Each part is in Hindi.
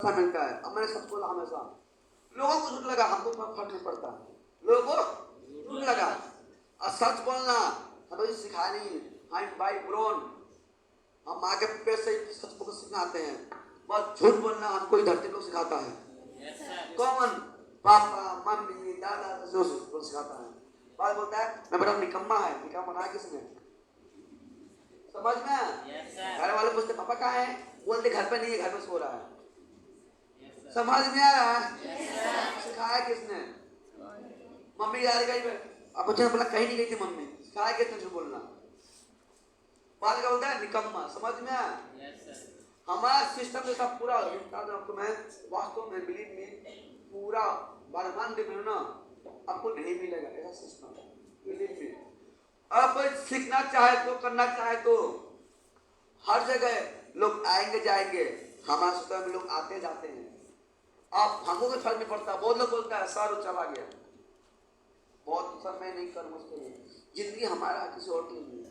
मिलता है। अब मैंने सबको बोला हमेशा, लोगों को झूठ लगा, हमको फर्क नहीं पड़ता, लोगों को झूठ लगा और सच बोलना हमें सिखाया नहीं। हम भाई ब्रोन, हम आगे पे से सच को सिखाते हैं, बस झूठ बोलना हमको धरती को सिखाता है। कौन? पापा मम्मी दादा जो सिखाता है। बात बोलता है मैं बड़ा निकम्मा है, निकम्मा बनाया किसने? समझ में? घर वाले पूछते पापा कहाँ है, बोलते घर पे नहीं है, घर पे सो रहा है। समझ में आ रहा है? सिखाया किसने? मम्मी यार गई, अब बच्चे ने बोला कहीं नहीं गई थी मम्मी, सिखाया किसने झूठ बोलना? बात क्या बोलता है? निकम्मा। समझ में आया? हमारा सिस्टम जैसा पूरा आपको मैं वास्तव में बिलीव में पूरा ब्रह्मांड में ना आपको नहीं मिलेगा ऐसा सिस्टम, बिलीव में। अब सीखना चाहे तो, करना चाहे तो हर जगह लोग आएंगे जाएंगे, हमारे सिस्टम में लोग आते जाते हैं। आप हमको कोई फर्क नहीं पड़ता। बहुत लोग बोलता है सर चला गया, बहुत सर मैं नहीं कर मुझको, जिंदगी हमारा किसी और की नहीं है।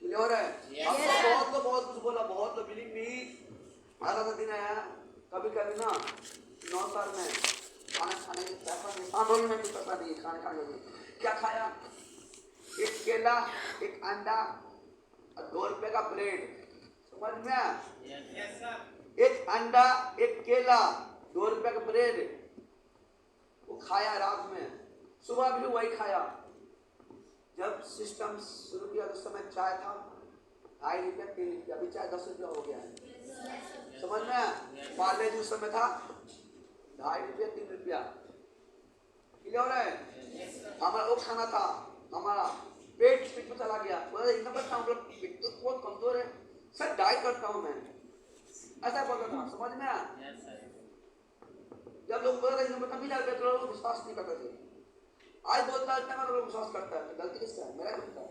क्लियर है? बहुत कुछ बोला, बहुत लोग बिलीव मी। आधा दिन आया कभी कभी ना 9 साल में खाना खाने की पैसा नहीं, आंदोलन में भी पैसा नहीं, खाने क्या खाया? एक केला, एक अंडा और 2 रुपए का ब्रेड। समझ में आया? एक अंडा, एक केला, 2 रुपए का ब्रेड, वो खाया रात में, सुबह भी वही खाया। जब सिस्टम शुरू किया उस समय चाय था 2.5 रुपया 3 रुपया, अभी चाय 10 रुपया हो गया है। समझ में? पार्ले जी उस समय था 2.5 रुपया 3 रुपया। क्लियर है? हमारा वो खाना था, हमारा पेट में चला गया। एकदम बता पेट तो बहुत कमजोर है सर, डाइट करता हूँ मैं, ऐसा बोलता था। समझ में आया? जब लोग बोलते थे तभी जाते तो लोग विश्वास नहीं करते थे। आज बोलता है मैं लोग विश्वास करता है, गलती किसका है? मेरा गलती है।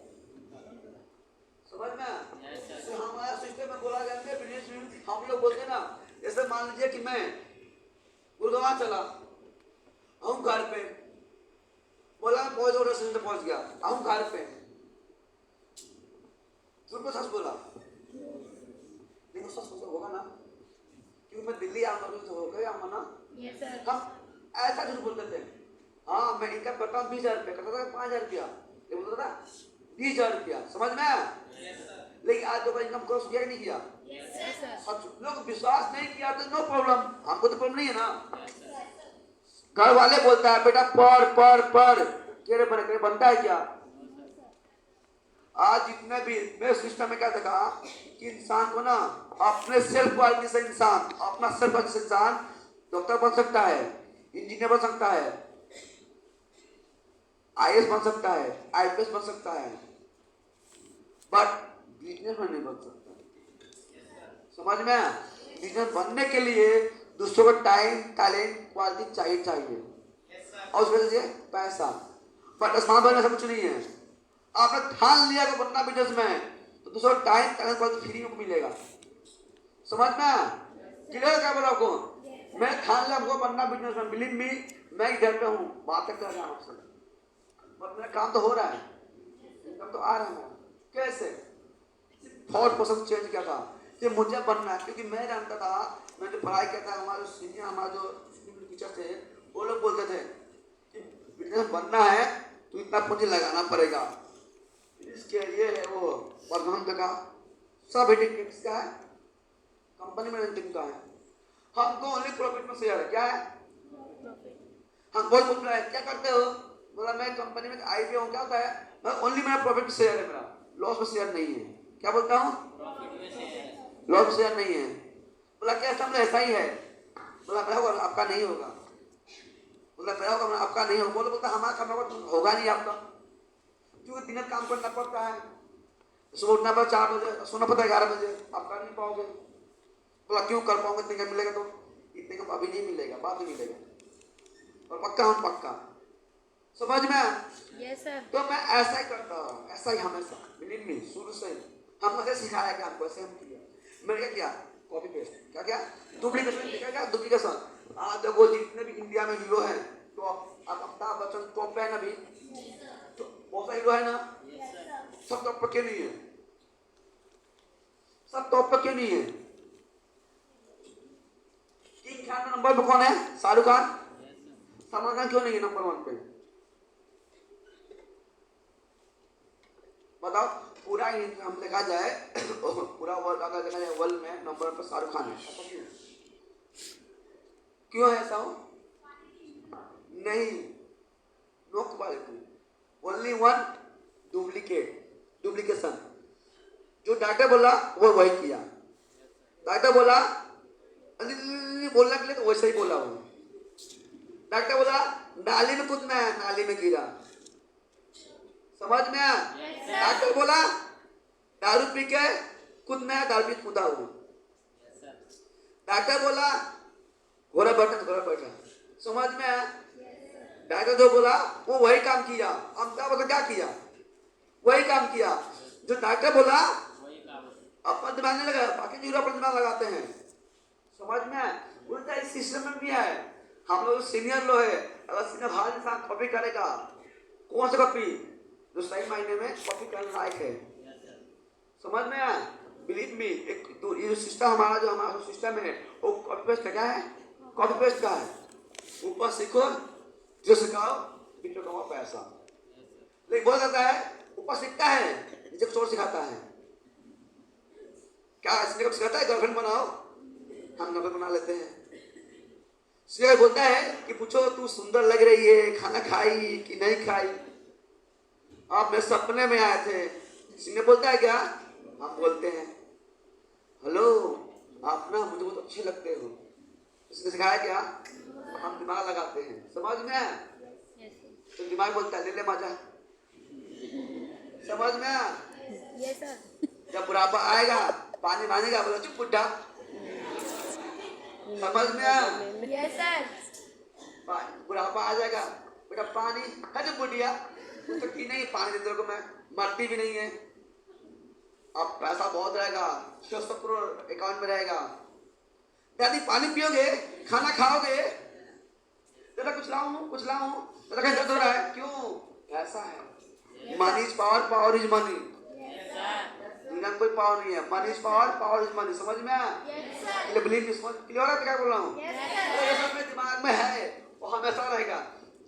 समझ में आया? हमारा सिस्टम में बोला जाता है, हम लोग बोलते ना, जैसे मान लीजिए कि मैं गुरुद्वारा चला आऊँ घर पे, बोला पहुंच गया, आऊँ घर पे, तुमको सच बोला नहीं, सच होगा ना, क्योंकि मैं दिल्ली आऊंगा तो हो गया ना। हम ऐसा झूठ बोलते थे, हाँ मैं इनका करता हूँ 20,000 रुपया, करता था 5,000 रुपया, ये बोलता था 20,000 रुपया। समझ में आया? लेकिन आज तो इनकम क्रॉस किया नहीं किया, सब लोग विश्वास नहीं किया तो नो प्रॉब्लम, हमको तो प्रॉब्लम नहीं है ना। घर वाले बोलता है बेटा पढ़ तेरे बने बनता है क्या? आज जितने भी मेरे सिस्टम में क्या देखा कि इंसान को ना अपने सेल्फ क्वालिटी से इंसान, अपना सेल्फ क्वालिटी से इंसान डॉक्टर बन सकता है, इंजीनियर बन सकता है, आईएएस बन सकता है, आईपीएस बन सकता है, बट बिजनेस में नहीं बन सकता। समझ में? बिजनेस बनने के लिए दूसरों को टाइम, टैलेंट, क्वालिटी चाहिए और उसके लिए पैसा। पर स्मार्ट बनने से कुछ नहीं है। आपने ठान लिया कि बनना बिजनेस में, तो दूसरा टाइम टैलेंट क्वालिटी फ्री में मिलेगा। समझ में? क्लियर? क्या बोला आपको? मैं ठान लिया हमको बनना बिजनेस में, बिलीव मी, मैं घर पे हूँ, बातें कर रहा हूँ आपसे, बट मेरा काम तो हो रहा है, इनकम तो आ रहा है। कैसे? थॉट प्रोसेस चेंज किया था कि मुझे बनना है, क्योंकि मैं जानता था, मैंने पढ़ाई किया था, हमारे सीनियर, हमारे जो टीचर थे वो लोग बोलते थे कि बिजनेस बनना है तो इतना पूंजी लगाना पड़ेगा। इसके ये है वो प्रबंधन का सब हेडिंग किसका है? कंपनी मैनेजमेंट का है। हमको ओनली प्रॉफिट में शेयर है। क्या है? हम बहुत पूछ रहे हैं क्या करते हो, बोला मैं कंपनी में आईपीओ हूँ। क्या होता है? मैं ओनली मेरा प्रॉफिट में शेयर है, मेरा लॉस में शेयर नहीं है। क्या बोलता हूँ? लॉस में शेयर नहीं है। बोला क्या समझ ऐसा ही है? बोला मेरा होगा आपका नहीं होगा, बोला मेरा होगा आपका नहीं होगा। बोलता हमारा करना होगा नहीं आपका, क्योंकि दिन काम करना पड़ता है, सुबह उठना पड़ता 4 बजे, सोना पड़ता 11 बजे, आप कर नहीं पाओगे। बोला क्यों कर पाओगे? इतने का मिलेगा तो, इतने का अभी नहीं मिलेगा, बाद में मिलेगा, और पक्का हम पक्का। समझ में? Yes sir. तो मैं ऐसा ही करता हूँ, ऐसा ही हमेशा, बिलीव मी, शुरू से हम ऐसे सिखाया कि हमको ऐसे हम किया। मैंने क्या कॉपी पेस्ट, क्या डुप्लीकेशन, क्या डुप्लीकेशन। आज देखो जितने भी इंडिया में हीरो हैं, तो अब अमिताभ बच्चन टॉप पे है ना, अभी तो बहुत सारे हीरो है ना, सब टॉप पे क्यों नहीं है? सब टॉप पे क्यों नहीं है? खान में नंबर पे कौन है? शाहरुख खान। सलमान खान क्यों नहीं है नंबर 1 पे? बताओ। पूरा हम देखा जाए पूरा वर्ल्ड अगर देखा जाए वर्ल्ड में नंबर 1 पे शाहरुख खान है, ऐसा क्यों? क्यों है ऐसा हो? नहीं, no quality, only one duplication. जो डॉक्टर बोला वो वही किया। डॉक्टर बोला बोलने के लिए तो वैसे ही बोला वो। डॉक्टर बोला नाली में कूदना है, नाली में गिरा। समझ में आया? डॉक्टर बोला दारू पी के कूदना है, दारू पी के कूदा वो। डॉक्टर बोला घोड़ा बैठा। समझ में आया? डॉक्टर जो बोला वो वही काम किया। अमिताभ बच्चन क्या किया? वही काम किया। जो डॉक्टर बोला अपना दिमाग नहीं लगाया, बाकी जीरो अपना दिमाग लगाते हैं। समझ में आया? उल्टा इस सिस्टम में भी है। हम लोग सीनियर लोग है, अगर सीनियर हर इंसान कॉपी करेगा, कौन सा कॉपी? जो सही मायने में कॉपी करने लायक है। समझ में आया? बिलीव मी, एक तो ये जो सिस्टम हमारा सिस्टम है वो कॉपी पेस्ट का क्या है? कॉपी पेस्ट का है। ऊपर सीखो, जो सिखाओ, नीचे कमाओ पैसा। लेकिन बहुत आता है ऊपर सीखता है, नीचे कुछ और सिखाता है। क्या इसने कब सिखाता है गर्लफ्रेंड बनाओ? हम गर्लफ्रेंड बना लेते हैं। इसलिए बोलता है कि पूछो तू सुंदर लग रही है, खाना खाई कि नहीं खाई? आप मेरे सपने में आए थे। इसने बोलता है क्या? हम बोलते हैं हेलो आप ना मुझे बहुत अच्छे लगते हो। इसने सिखाया क्या? हम दिमाग लगाते हैं। समझ में आया? तो दिमाग बोलता है ले ले मजा। समझ में आया? जब बुढ़ापा आएगा पानी मांगेगा, बोला चुप बुड्ढा। समझ में आया? बुढ़ापा आ जाएगा, बेटा पानी है जो बुढ़िया तो की नहीं, पानी दे को मैं, मरती भी नहीं है। अब पैसा बहुत रहेगा, 600 करोड़ अकाउंट में रहेगा। दादी पानी पियोगे, खाना खाओगे, दादा कुछ लाऊं, दादा कहीं दर्द हो रहा है, क्यों? पैसा है। Money is power, power is money. दुनिया में कोई पावर नहीं है, money is power, power is money. समझ में आया? बिलीव इज समझ क्लियर है? क्या बोल रहा हूँ? मेरे दिमाग में है वो हमेशा रहेगा।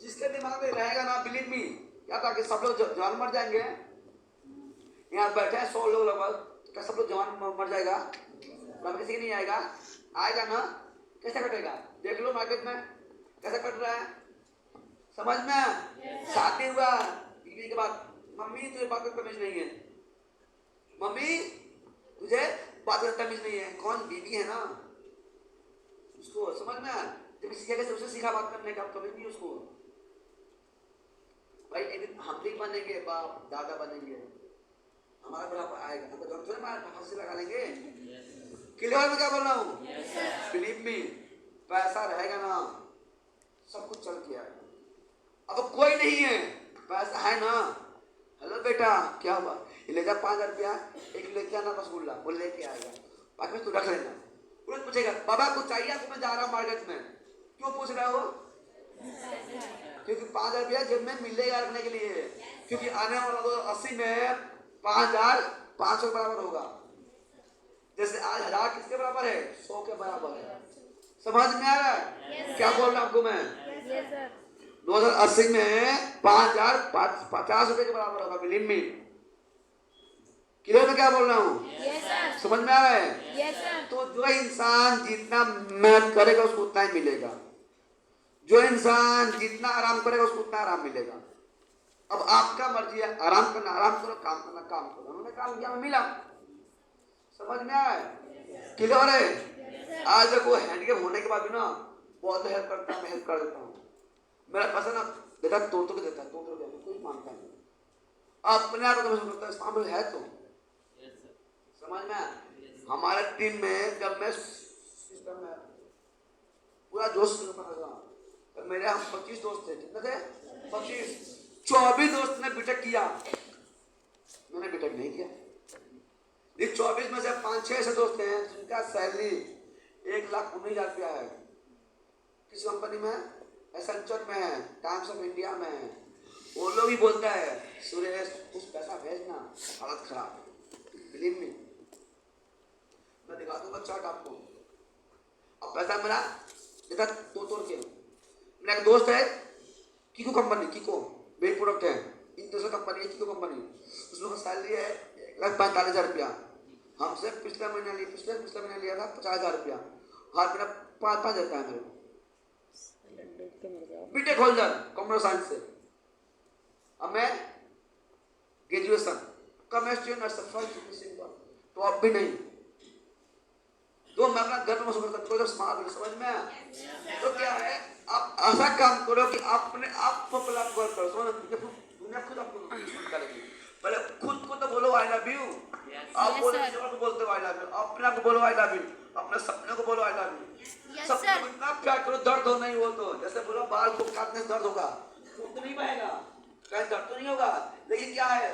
जिसके दिमाग में रहेगा ना, बिलीव मी, क्या था कि सब लोग जवान मर जाएंगे। यहाँ बैठे हैं 100 लोग लगभग, तो क्या सब लोग जवान मर जाएगा? किसी की नहीं आएगा? आएगा ना? कैसे कटेगा? देख लो मार्केट में कैसे कट रहा है। समझ में? शादी हुआ बीवी के बाद, मम्मी तुझे बात करने तमीज नहीं है, मम्मी तुझे बात करने तमीज नहीं है। कौन? बीवी है ना उसको। समझ में? जब किसी जगह से उसे सीखा बात करने का, कभी नहीं उसको। भाई एक दिन हम भी बनेंगे, बाप दादा बनेंगे, हमारा बुढ़ापा आएगा, हमको जब थोड़ी मार फांसी लगा लेंगे। क्लियर में क्या बोल रहा हूँ? बिलीव मी, पैसा रहेगा ना सब कुछ चल के आएगा। अब कोई नहीं है, पैसा है ना, हेलो बेटा क्या हुआ, ये ले जा 5000 रुपया, एक लेके आना रसगुल्ला, वो लेके आएगा, बाकी में तू रख लेना। तुरंत पूछेगा बाबा कुछ चाहिए आपको, मैं जा रहा हूँ मार्केट में। क्यों पूछ रहा हो? क्योंकि 5000 रुपया जेब में मिलेगा रखने के लिए, क्योंकि आने वाला 2080 में 5500 के बराबर होगा। जैसे आज 1000 किसके बराबर है? 100 के बराबर है। समझ में आ रहा है? क्या बोल रहा हूँ आपको मैं? 2080 में 5050 रुपए के बराबर होगा। बिलीव मी, क्लियर में क्या बोल रहा हूँ? समझ में आ रहा है? तो जो इंसान जितना मेहनत करेगा उसको उतना ही मिलेगा। जो इंसान जितना आराम करेगा उसको उतना आराम मिलेगा। अब आपका मर्जी है, आराम करना आराम करो, काम करना काम करो। उन्होंने काम किया, मिला। समझ में आया? क्लियर है? आज देखो हैंडीकैप होने के बाद भी ना बहुत हेल्प करता है, मैं हेल्प कर देता हूँ। मेरा पैसा ना बेटा तोड़ के देता है, कोई मानता नहीं। अपने आप को करता है, सामने है तो। समझ में आया? हमारे टीम में जब मैं सिस्टम में पूरा जोश तो मेरे हम 25 दोस्त थे। कितने थे? 25। 24 दोस्त ने बीटेक किया, मैंने बीटेक नहीं किया। ये 24 में से 5-6 ऐसे दोस्त हैं जिनका सैलरी 1,19,000 रुपया है। किस कंपनी में? एसेंचर में है, टाइम्स ऑफ इंडिया में है। वो लोग ही बोलता है सुरेश कुछ पैसा भेजना, हालत खराब है। बिलीव मी, मैं दिखा दूंगा चार्ट आपको। अब पैसा मिला देखा तोड़ के। मेरा एक दोस्त है किको कंपनी, किको मेरी प्रोडक्ट है, इंटरनेशनल कंपनी है किको कंपनी। उसमें सैलरी है 1,45,000 रुपया। हमसे पिछले महीने लिया था 50,000 रुपया। हर महीना 5,500 देता है मेरे को। बीटेक होल्डर कंप्यूटर साइंस से। अब मैं ग्रेजुएशन केमिस्ट्री तो अब भी नहीं, तो मैं अपना घर में समझता हूँ स्मार्ट समझ में। तो क्या है, आप ऐसा काम करो कि अपने आप को पहले आप गौर करो, समझ दुनिया खुद आपको करेगी। पहले खुद को तो बोलो आई लव यू। आप बोलो को बोलते हो आई लव यू, अपने आप को बोलो आई लव यू, अपने सपने को बोलो आई लव यू। सपने को इतना प्यार करो, दर्द हो नहीं हो तो, जैसे बोलो बाल को काटने से दर्द होगा, खून तो नहीं बहेगा, कहीं दर्द तो नहीं होगा, लेकिन क्या है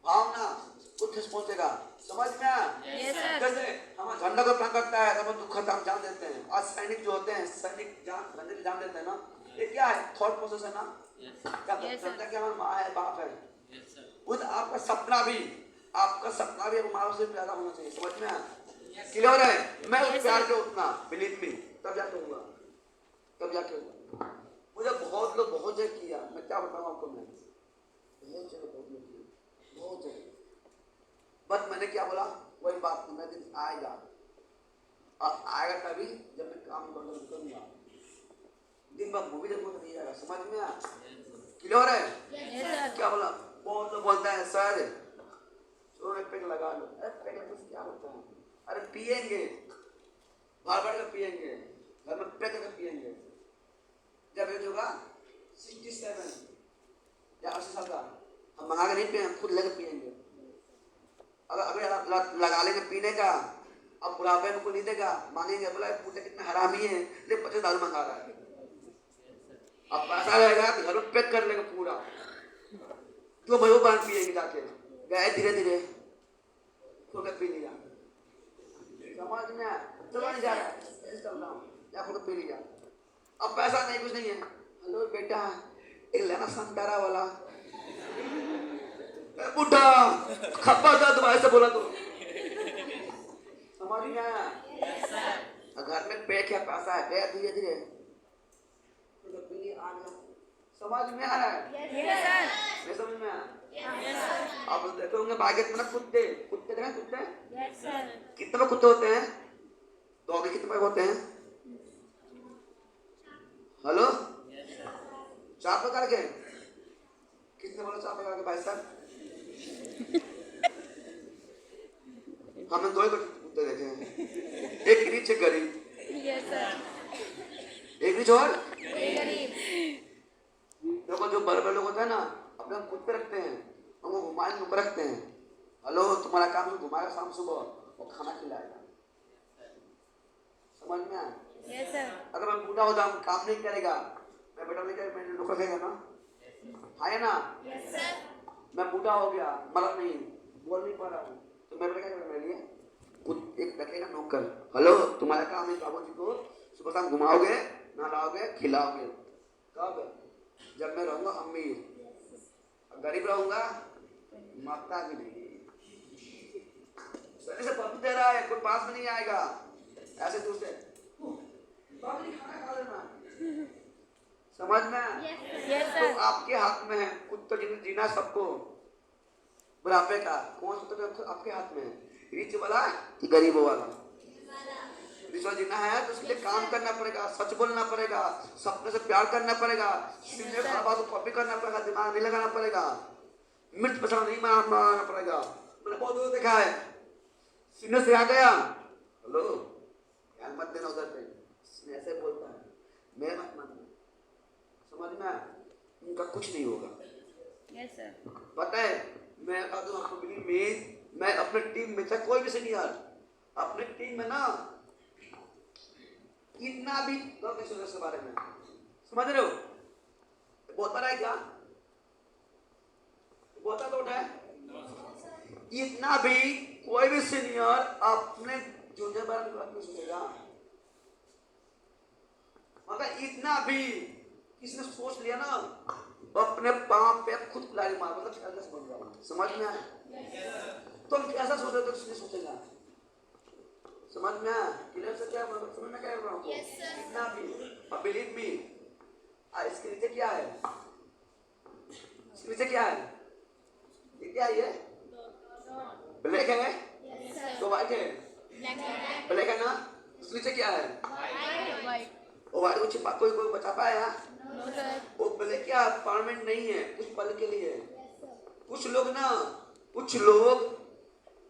भावना कुछ ठेस पहुंचेगा। समझ में? जैसे हम झंडा को अपना करता है तब दुख हम जान देते हैं। आज सैनिक जो होते हैं, सैनिक जान देते हैं ना, ये क्या है थॉट प्रोसेस है ना। क्या हमारा माँ है बाप है, खुद आपका सपना भी माँ से प्यारा होना चाहिए। समझ में क्लियर है? मैं उस प्यार के उतना बिलीव मी तब जाके होगा, तब जाके होगा। मुझे बहुत लोग बहुत जगह किया, मैं क्या बताऊँ आपको, मैं बहुत जगह बस मैंने क्या बोला वही बात, मेरा दिन आएगा और आएगा तभी जब मैं काम करूंगा। दिन भर मूवी देखो तो नहीं आएगा। समझ में आ क्लियर है? क्या बोला, बहुत लोग बोलते हैं सर चलो एक पैक लगा लो। अरे पैक कुछ क्या होता है, अरे पिएंगे बार बार का पिएंगे, घर में पैक करके पिएंगे। जब एज होगा 67 या 80 साल का, हम मंगा के नहीं पिए, खुद लेकर पिएंगे। अगर अभी लगा लेंगे पीने का, अब बुढ़ापे में कोई नहीं देगा, मांगेंगे बोला पूछे कितने हरामी है, लेकिन 50 दारू मंगा रहा है। अब पैसा रहेगा तो घर में पैक कर लेगा पूरा, तो मैं वो बांध पिएंगे जाके, गए धीरे धीरे खोल के पी लिया। समझ में चलो नहीं जा रहा है, चल रहा हूँ या खोल के पी लिया। अब पैसा नहीं, कुछ नहीं है। हेलो बेटा एक लेना संतारा वाला बुढ़ा खब्बा तुम्हारे से बोला तो समझ में आया? घर में पैक है, पैसा है, गया धीरे धीरे आ गया। समझ में आ रहा है? नहीं समझ में आया? अब देखो होंगे बागेट में कुत्ते देखें, कुत्ते कितने कुत्ते होते हैं, डॉगी कितने होते हैं? हेलो 4 प्रकार के, कितने बोलो 4 प्रकार के भाई साहब? हमने 2 कुत्ते देखे हैं, एक रिच एक गरीब। एक रिच और देखो जो बड़े लोग होते हैं ना, अपने कुत्ते रखते हैं, हमको घुमाए नुक रखते हैं। हेलो तुम्हारा काम है घुमाएगा शाम सुबह और खाना खिलाएगा। समझ में आया? अगर मैं बूढ़ा होता हूँ काम नहीं करेगा, मैं बेटा लेकर मैंने नुक रखेगा ना, है ना? मैं बूढ़ा हो गया, मरा नहीं, बोल नहीं पा रहा हूँ, तो मैं क्या करूँगा? मेरे लिए खुद एक रखेगा नौकर। हेलो तुम्हारा काम है बाबू जी को सुबह शाम घुमाओगे, नहलाओगे, खिलाओगे। कब? जब मैं रहूँगा अमीर, गरीब रहूँगा माता भी नहीं। सही से पति दे रहा है, कोई पास में नहीं आएगा, ऐसे दूसरे बाबू जी खाना खा लेना। समझ में? तो आपके हाथ में है, खुद तो जीना सबको, बुढ़ापे का कौन सा तो आपके हाथ में है, रिच वाला कि गरीबों वाला। रिच वाला जीना है तो उसके लिए काम करना पड़ेगा, सच बोलना पड़ेगा, सपने से प्यार करना पड़ेगा, सीधे बात को कॉपी करना पड़ेगा, दिमाग नहीं लगाना पड़ेगा, मिर्च मसाला नहीं मारना पड़ेगा। मैंने बहुत दूर देखा है, सीने से आ गया, हेलो ध्यान मत देना उधर पे, ऐसे बोलता है, मैं मत मानना। समझ में? उनका कुछ नहीं होगा। पता है मैं अपने टीम में था, कोई भी सीनियर अपने टीम में ना इतना भी के बारे में समझ रहे हो, बहुत बड़ा है क्या, बहुत तो है, इतना भी कोई भी सीनियर अपने जूनियर बारे में नहीं सुनेगा। मगर इतना भी किसने सोच लिया ना, अपने पांव पे खुद कुल्हाड़ी मार, मतलब समझ में आया? तुम कैसा सोच रहे हो तो किसने सोचेगा? समझ में आया? क्लियर से क्या समझ में क्या कर रहा हूँ? आपको कितना भी, और बिलीव मी, इसके नीचे क्या है? इसके नीचे क्या है? ये क्या है? ये ब्लैक है तो व्हाइट है, ब्लैक है ना? इसके नीचे क्या है? वो व्हाइट को छिपा कोई बचा पाया? वो ब्लैक क्या परमानेंट नहीं है, कुछ पल के लिए। कुछ लोग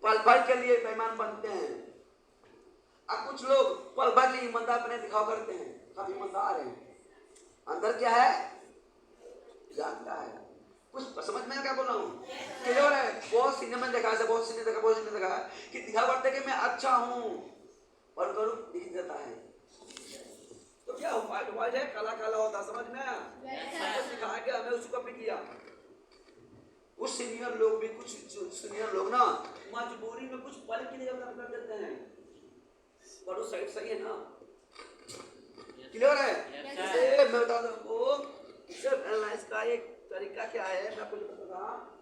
पल भर के लिए बेईमान बनते हैं, और कुछ लोग पल भर के लिए ईमानदार बने दिखाव करते हैं। सब ईमानदार हैं, अंदर क्या है जानता है। कुछ समझ में क्या बोल रहा हूँ? क्लियर है? बहुत सिनेमा में देखा है, बहुत सिनेमा देखा है कि दिखावा करते कि मैं अच्छा हूँ, पर करूँ दिख जाता है तो क्या व्हाइट है, काला काला होता। समझ में सिखाया गया हमें, उसको भी किया। कुछ सीनियर लोग भी, कुछ सीनियर लोग ना मजबूरी में कुछ पल के लिए अपना कर देते हैं, पर उस साइड सही है ना? क्लियर है? मैं बता दूं आपको सेल्फ एनालाइज का एक तरीका क्या है, मैं आपको बताऊंगा।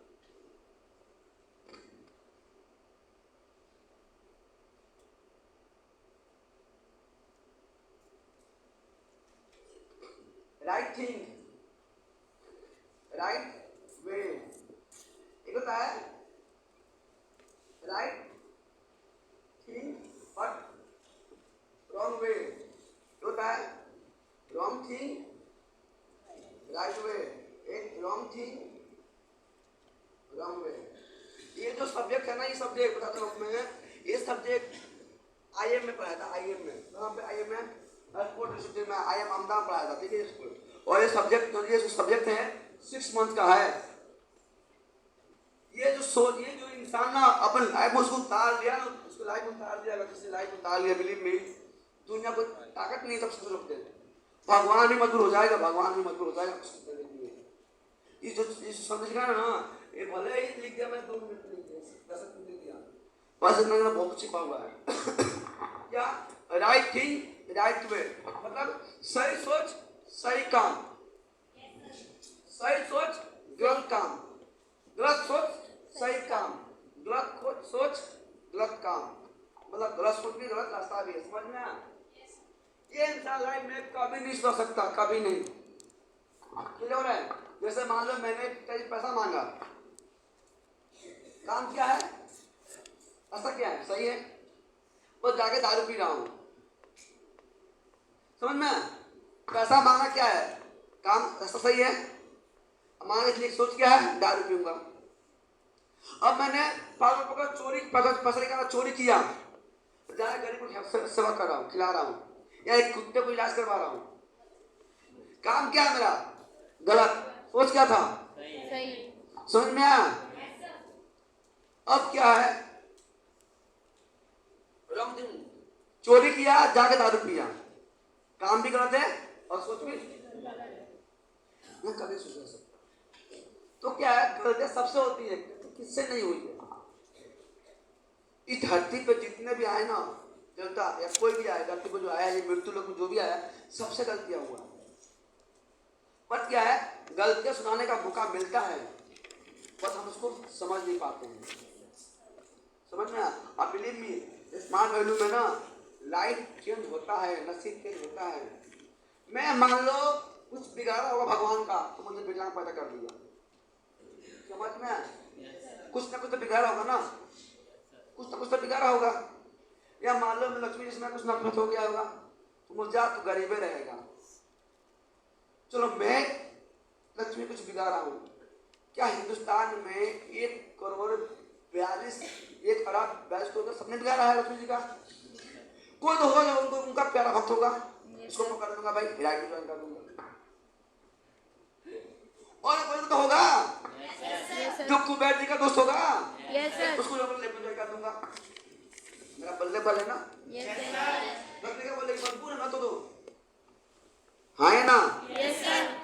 राइट थिंग, राइट वे, एक होता है right thing but wrong way, होता है रॉन्ग थिंग राइट वे, एक रॉन्ग थिंग रॉन्ग वे। ये जो सब्जेक्ट है ना, ये सब्जेक्ट बताता हूँ मैं, ये सब्जेक्ट आईएम में पढ़ाया था। आईएम में कहाँ पे? आईएम में एयरपोर्ट यूनिवर्सिटी में आईएम अहमदाबाद पढ़ाया था, ठीक है स्कूल। और ये सब्जेक्ट है 6 मंथ का है। ये जो इंसान ना अपन लाइफ में उसको उतार लिया ना, उसको लाइफ में उतार दिया, अगर किसी लाइफ में उतार लिया, बिलीव मी, दुनिया को ताकत नहीं सबसे रोक दे। भगवान भी मजबूर हो जाएगा, ये जो समझ गया ना, ये भले ही लिख दिया, मैं 2 मिनट में लिख दिया, 10 मिनट लिख दिया, बस इतना बहुत छिपा हुआ है। क्या? राइट थिंग राइट वे, मतलब सही सोच सही काम, सही सोच गलत काम, गलत सोच सही काम, गलत सोच गलत काम, मतलब गलत सोच भी गलत रास्ता भी है। समझ में आया? ये इंसान लाइफ में कभी नहीं सोच सकता, कभी नहीं। क्लियर है? जैसे मान लो मैंने पैसा मांगा, काम क्या है? ऐसा क्या है? सही है, बस जाके दारू पी रहा हूं। समझ में? पैसा मांगा क्या है? काम ऐसा सही है, मांगने के लिए सोच क्या है? दारू पीऊंगा। अब मैंने चोरी किया, जाके गरीब को सेवा कर रहा हूँ, खिला रहा हूँ, या एक कुत्ते को इलाज करवा रहा हूँ। काम क्या है मेरा? गलत। सोच क्या था? सही। समझ में आया? अब क्या है? चोरी किया, जाके दारू पिया, काम भी गलत है और सोच भी मैं कभी सोच नहीं सकता। तो क्या है, गलतियां सबसे होती है, किससे नहीं हुई है? इस धरती पे जितने भी आए ना देवता या कोई भी आए, धरती को जो आया है, मृत्यु लोग जो भी आया, सबसे गलतियां हुआ। पर क्या है, गलतियां सुनाने का मौका मिलता है, बस हम उसको समझ नहीं पाते हैं। समझ में? आप बिलीव मी, स्मार्ट वैल्यू में ना लाइफ चेंज होता है, नसीब चेंज होता है। मैं मान लो कुछ बिगाड़ा होगा भगवान का, तो मुझे विकलांग पैदा कर दिया। समझ में? कुछ ना कुछ तो बिगाड़ा होगा ना, कुछ ना कुछ तो बिगाड़ा होगा। या मान लो लक्ष्मी जिसमें कुछ नफरत हो गया होगा, तो मुझे जा, तो गरीबे रहेगा। चलो मैं लक्ष्मी कुछ बिगाड़ा हूँ, क्या हिंदुस्तान में 1,42,42,000 सबने बिगाड़ा है लक्ष्मी जी का? कोई तो होगा जो उनका प्यारा भक्त होगा, इसको पकड़ लूंगा भाई, हिराई ज्वाइन कर दूंगा। और कोई तो होगा जो कुबेर जी का दोस्त होगा, उसको ज्वाइन कर दूंगा। मेरा बल्ले बल है ना, बल्ले का बल्ले मजबूर है ना, तो हाँ है ना?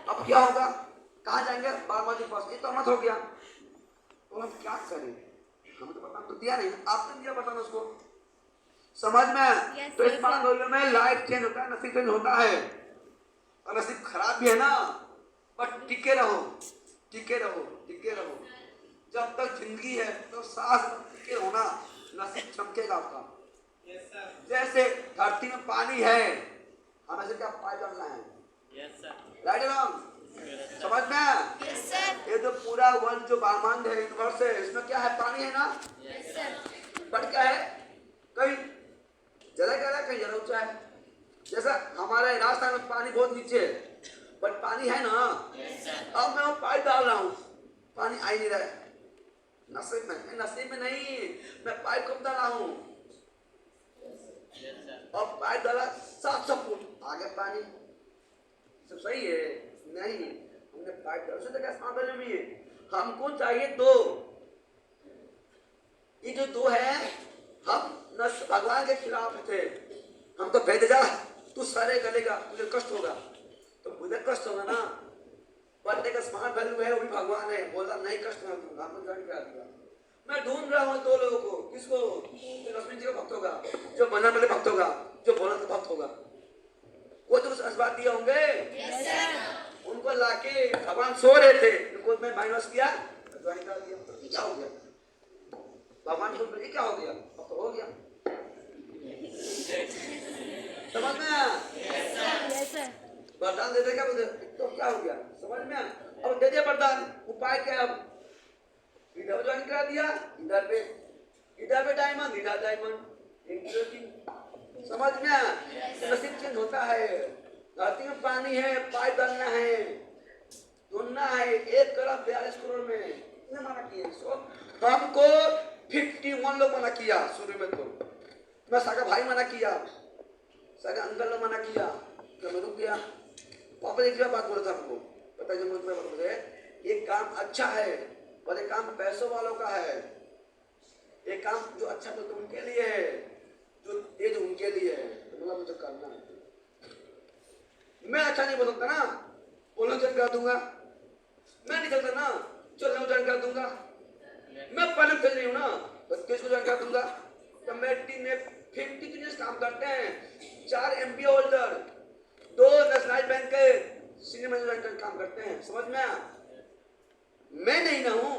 अब क्या होगा? कहाँ जाएंगे? बाबा जी पास। ये तो मत हो गया, तो हम क्या करें? हमें तो पता तो दिया नहीं, आपने दिया बताना उसको। समझ में? तो इस मामले में लाइफ चेंज होता है, नसीब चेंज होता है। और नसीब खराब भी है ना, पर टिके रहो, टिके रहो, टिके रहो। जब तक जिंदगी है तो सांस टिके रहो ना, नसीब चमकेगा आपका। जैसे धरती में पानी है, हमें से क्या पाइप डालना है। Yes, sir. राइट रॉन्ग, समझ में आया? Yes, sir. ये जो पूरा वर्ल्ड जो ब्रह्मांड है, यूनिवर्स है, इसमें क्या है? पानी है ना। Yes, sir. पर क्या है? कहीं जरा गहरा, कहीं जरा ऊंचा है। जैसा हमारे राजस्थान में पानी बहुत नीचे है, बट पानी है ना। Yes, sir. अब मैं वो पाइप डाल रहा हूँ, पानी आ ही नहीं रहा है। नसीब में नहीं, मैं पाइप कब डाला हूँ? Yes, sir. और पाइप डाला 700 फुट आगे पानी, सब सही है। नहीं, हमने पाइप डाला उससे क्या सामने में है। हमको चाहिए दो, ये जो दो है, हम न भगवान के खिलाफ थे। हम तो भेज जा, तू सारे गलेगा, तुझे कष्ट होगा, तो मुझे कष्ट होगा ना। बंदे का स्मार्ट वैल्यू है, वो भी भगवान है, बोला नहीं कष्ट मैं दूंगा, हमको ज्वाइन करा दिया। मैं ढूंढ रहा हूँ दो लोगों को, किसको? जो लक्ष्मी जी का भक्त होगा, जो बना वाले भक्त होगा, जो बोला का भक्त होगा। वो तो कुछ आशीर्वाद दिए होंगे। Yes, sir. उनको लाके भगवान सो रहे थे, उनको मैं माइनस किया, ज्वाइन करा दिया। ये क्या हो गया? भगवान को ये क्या हो गया? अब तो हो गया, समझ में आया? Yes, sir. वरदान दे देगा मुझे, तो क्या हो गया? समझ में आया? अब दे दिया वरदान, उपाय क्या है? अब इधर ज्वाइन करा दिया, इधर पे डायमंड, इधर डायमंड, समझ में आया? नसीब चेंज होता है। धरती में पानी है, पाइप डालना है, ढूंढना है। 1 करोड़ 42 करोड़ में कितने मना किए इसको? हमको 51 लोग मना किया शुरू में। तो मैं सगा भाई मना किया, सगा अंकल ने मना किया, तो मैं रुक गया। पापा एक बात बोला था हमको, पता है मुझे, ये काम अच्छा है और ये काम पैसों वालों का है। ये काम जो अच्छा तो उनके लिए है, जो तेज उनके लिए है। तो मुझे करना है। मैं अच्छा नहीं बोल सकता ना, बोलना ज्वाइन कर दूंगा। मैं नहीं करता ना, चलना ज्वाइन कर दूंगा। मैं पहले चल रही हूँ ना, तो किसको ज्वाइन कर दूंगा? तो मेरी टीम में 50 काम करते हैं, 4 MBA होल्डर, 2 नेशनल बैंक के सीनियर मैनेजर काम करते हैं। समझ में आया? मैं नहीं ना हूँ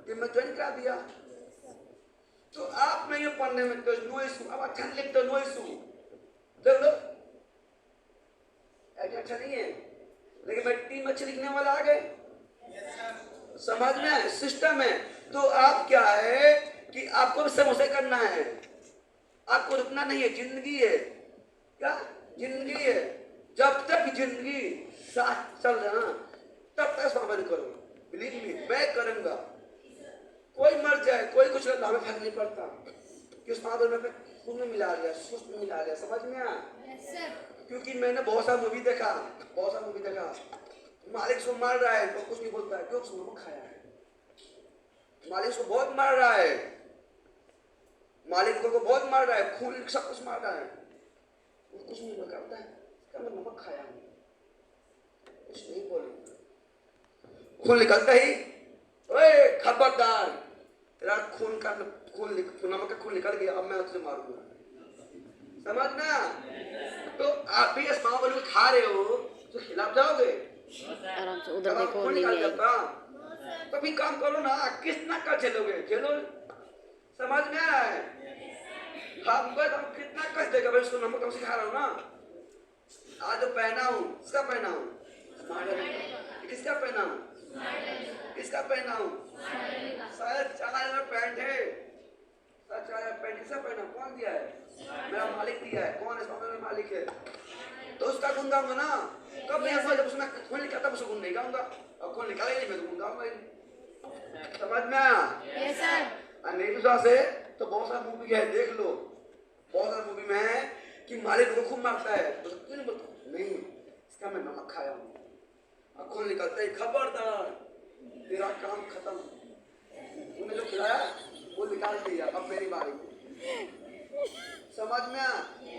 कि मैं ज्वाइन करा दिया। तो आप में ये पढ़ने में तो नो इशू, अब अच्छा नहीं लिखते नो इशू, देख लो अच्छा नहीं है, लेकिन मैं टीम अच्छे लिखने वाला आ गए। समझ में आए? सिस्टम है। तो आप क्या है कि आपको समोसे करना है, आपको रुकना नहीं है। जिंदगी है, क्या जिंदगी है? जब तक जिंदगी साथ चल रहा तब तक समापन करो। बिलीव मी, मैं करूंगा। कोई मर जाए, कोई कुछ कर, हमें फर्क नहीं पड़ता कि उस महाबल में खून में मिला लिया, सुस्त में मिला लिया। समझ में आया? Yes, sir. क्योंकि मैंने बहुत सारा मूवी देखा, मालिक उसको मार रहा है तो कुछ नहीं बोलता है, क्यों? उसको नमक खाया है। मालिक उसको बहुत मार रहा है, मालिक को बहुत मार रहा है, खून सब कुछ मार रहा है, वो कुछ नहीं बोलता है, क्या मैं नमक खाया हूँ, कुछ नहीं बोले। खून निकलता ही, ओए खबरदार, तेरा खून का नमक का खून निकल गया, अब मैं उससे मारूंगा। समझ में? तो आप भी इस महाबली को खा रहे हो तो खिलाफ जाओगे? आराम से उधर देखो, खून निकल जाता तो भी काम करो ना, कितना कर झेलोगे? झेलो। समझ में आया है? हम कितना कष्ट देगा? मैं उसको नमक सिखा रहा हूँ ना। आज जो पहना हूँ, किसका पहना हूँ? किसका पहना हूँ? किसका पहना हूँ? शायद 4000 पैंट है, 4000 पैंट किसका पहना? कौन दिया है? मेरा मालिक दिया है। कौन है इस मामले में मालिक है? तो उसका गुण गाऊंगा ना। कब मैं जब उसमें खून निकलता उसको गुण नहीं गाऊंगा, और खून निकाले नहीं मैं तो गुण गाऊंगा ही। समझ में आया? Yes, sir. नहीं विश्वास है तो बहुत सारा मूवी है, देख लो। बहुत सारा मूवी में है कि मालिक को खून मारता है, तो क्यों नहीं बोलता? नहीं, इसका मैं नमक खाया हूँ, और खून निकलता ही खबरदार, तेरा काम खत्म। तूने जो खिलाया वो निकाल दिया, अब मेरी बारी। समझ में आ?